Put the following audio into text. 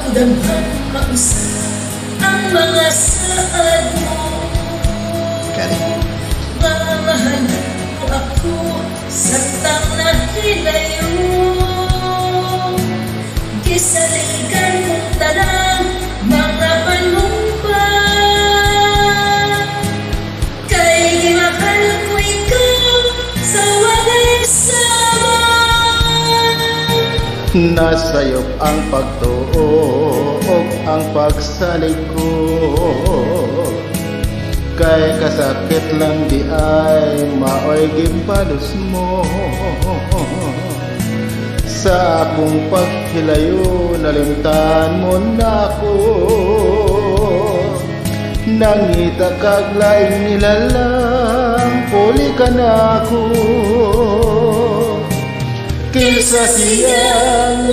Pagdamhan mausa ang mga saad mo. Mamahalan mo ako sa tanang hilayo. Kisaligan kong tanan mga panumpa. Kay mahal ko ikaw sa walay sama. Nasayop ang pagtuo ug ang pagsalig ko. Kay kasakit lang di ay maoy gipalos mo. Sa akong paghilayo nalimtan mo na ako. Nangita kag laing nilalang puli ka na ako. Kisa siyang